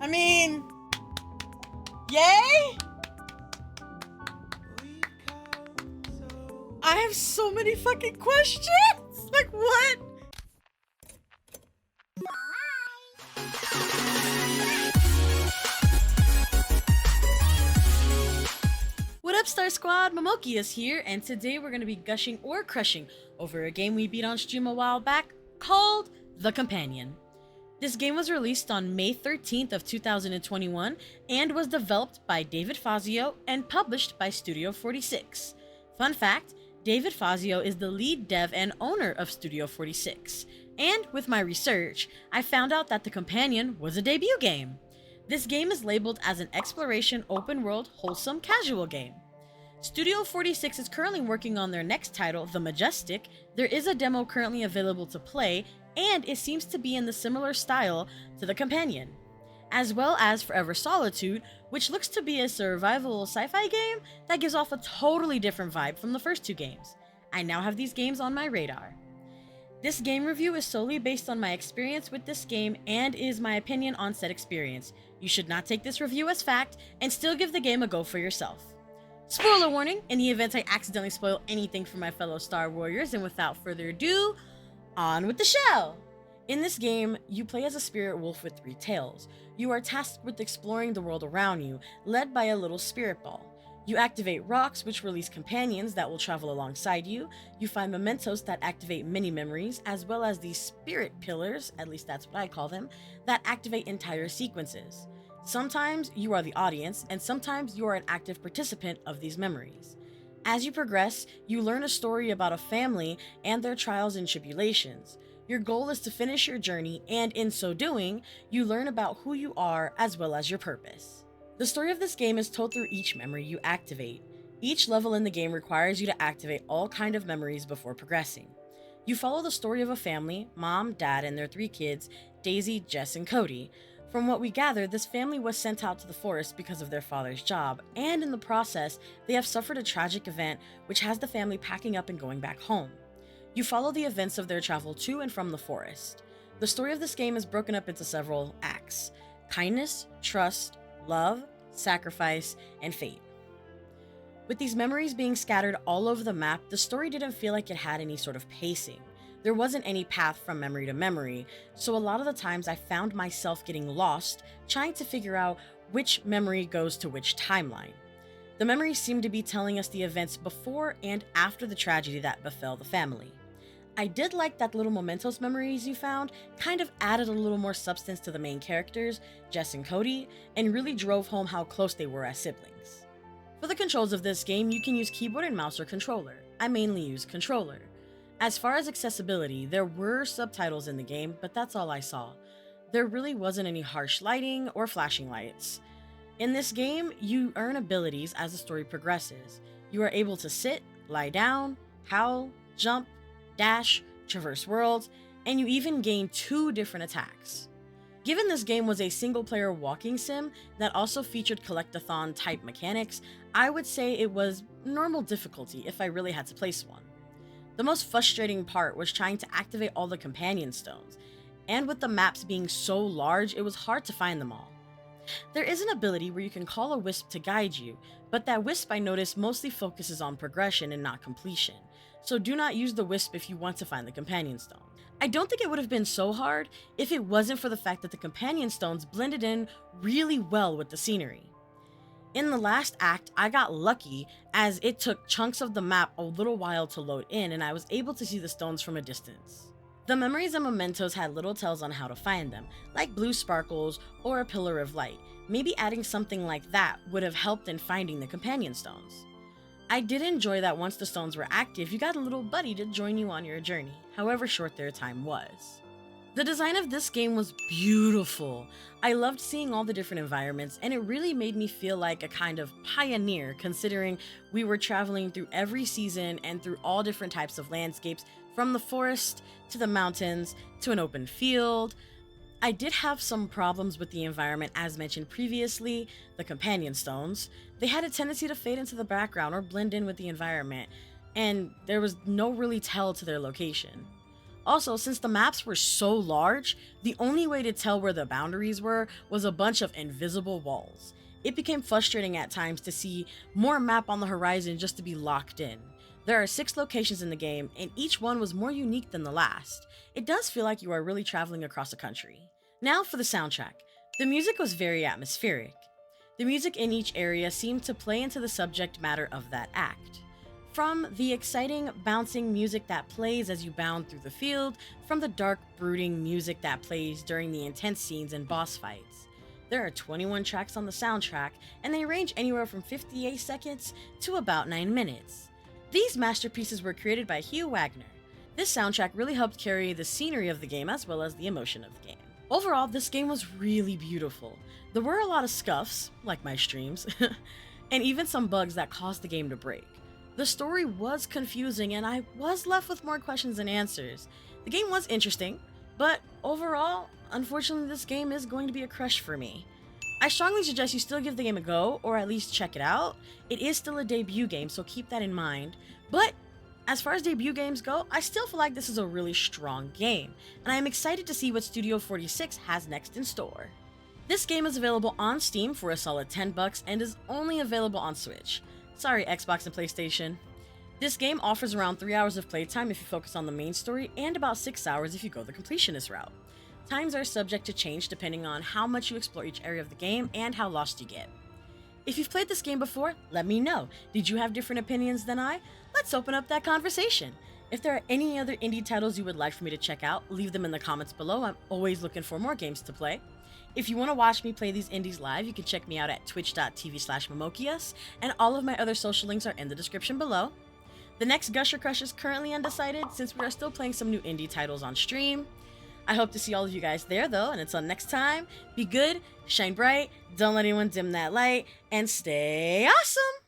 I mean, yay? I have so many fucking questions! Like, what? What up, Star Squad? Momokeas here, and today we're gonna be gushing or crushing over a game we beat on stream a while back called The Companion. This game was released on May 13th of 2021 and was developed by David Fazio and published by Studio 46. Fun fact, David Fazio is the lead dev and owner of Studio 46. And with my research, I found out that The Companion was a debut game. This game is labeled as an exploration open-world wholesome casual game. Studio 46 is currently working on their next title, The Majestic. There is a demo currently available to play, and it seems to be in the similar style to The Companion. As well as Forever Solitude, which looks to be a survival sci-fi game that gives off a totally different vibe from the first two games. I now have these games on my radar. This game review is solely based on my experience with this game and is my opinion on said experience. You should not take this review as fact and still give the game a go for yourself. Spoiler warning, in the event I accidentally spoil anything for my fellow Star Warriors, and without further ado, on with the show! In this game, you play as a spirit wolf with 3 tails. You are tasked with exploring the world around you, led by a little spirit ball. You activate rocks, which release companions that will travel alongside you. You find mementos that activate mini memories, as well as these spirit pillars, at least that's what I call them, that activate entire sequences. Sometimes you are the audience, and sometimes you are an active participant of these memories. As you progress, you learn a story about a family and their trials and tribulations. Your goal is to finish your journey, and in so doing, you learn about who you are as well as your purpose. The story of this game is told through each memory you activate. Each level in the game requires you to activate all kind of memories before progressing. You follow the story of a family, mom, dad, and their 3 kids, Daisy, Jess, and Cody. From what we gather, this family was sent out to the forest because of their father's job, and in the process, they have suffered a tragic event which has the family packing up and going back home. You follow the events of their travel to and from the forest. The story of this game is broken up into several acts: kindness, trust, love, sacrifice, and fate. With these memories being scattered all over the map, the story didn't feel like it had any sort of pacing. There wasn't any path from memory to memory, so a lot of the times I found myself getting lost, trying to figure out which memory goes to which timeline. The memories seem to be telling us the events before and after the tragedy that befell the family. I did like that little mementos memories you found kind of added a little more substance to the main characters, Jess and Cody, and really drove home how close they were as siblings. For the controls of this game, you can use keyboard and mouse or controller. I mainly use controller. As far as accessibility, there were subtitles in the game, but that's all I saw. There really wasn't any harsh lighting or flashing lights. In this game, you earn abilities as the story progresses. You are able to sit, lie down, howl, jump, dash, traverse worlds, and you even gain 2 different attacks. Given this game was a single-player walking sim that also featured collectathon type mechanics, I would say it was normal difficulty if I really had to place one. The most frustrating part was trying to activate all the companion stones, and with the maps being so large, it was hard to find them all. There is an ability where you can call a wisp to guide you, but that wisp I noticed mostly focuses on progression and not completion, so do not use the wisp if you want to find the companion stone. I don't think it would have been so hard if it wasn't for the fact that the companion stones blended in really well with the scenery. In the last act, I got lucky as it took chunks of the map a little while to load in and I was able to see the stones from a distance. The memories and mementos had little tells on how to find them, like blue sparkles or a pillar of light. Maybe adding something like that would have helped in finding the companion stones. I did enjoy that once the stones were active, you got a little buddy to join you on your journey, however short their time was. The design of this game was beautiful. I loved seeing all the different environments, and it really made me feel like a kind of pioneer, considering we were traveling through every season and through all different types of landscapes, from the forest to the mountains to an open field. I did have some problems with the environment as mentioned previously, the companion stones. They had a tendency to fade into the background or blend in with the environment, and there was no really tell to their location. Also, since the maps were so large, the only way to tell where the boundaries were was a bunch of invisible walls. It became frustrating at times to see more map on the horizon just to be locked in. There are 6 locations in the game, and each one was more unique than the last. It does feel like you are really traveling across a country. Now for the soundtrack. The music was very atmospheric. The music in each area seemed to play into the subject matter of that act. From the exciting, bouncing music that plays as you bound through the field, from the dark, brooding music that plays during the intense scenes and boss fights. There are 21 tracks on the soundtrack, and they range anywhere from 58 seconds to about 9 minutes. These masterpieces were created by Hugh Wagner. This soundtrack really helped carry the scenery of the game as well as the emotion of the game. Overall, this game was really beautiful. There were a lot of scuffs, like my streams, and even some bugs that caused the game to break. The story was confusing and I was left with more questions than answers. The game was interesting, but overall, unfortunately this game is going to be a crush for me. I strongly suggest you still give the game a go, or at least check it out. It is still a debut game, so keep that in mind. But as far as debut games go, I still feel like this is a really strong game, and I am excited to see what Studio 46 has next in store. This game is available on Steam for a solid $10 and is only available on Switch. Sorry, Xbox and PlayStation. This game offers around 3 hours of playtime if you focus on the main story, and about 6 hours if you go the completionist route. Times are subject to change depending on how much you explore each area of the game and how lost you get. If you've played this game before, let me know. Did you have different opinions than I? Let's open up that conversation. If there are any other indie titles you would like for me to check out, leave them in the comments below. I'm always looking for more games to play. If you want to watch me play these indies live, you can check me out at twitch.tv/Momokeas, and all of my other social links are in the description below. The next Gush or Crush is currently undecided since we are still playing some new indie titles on stream. I hope to see all of you guys there though, and until next time, be good, shine bright, don't let anyone dim that light, and stay awesome!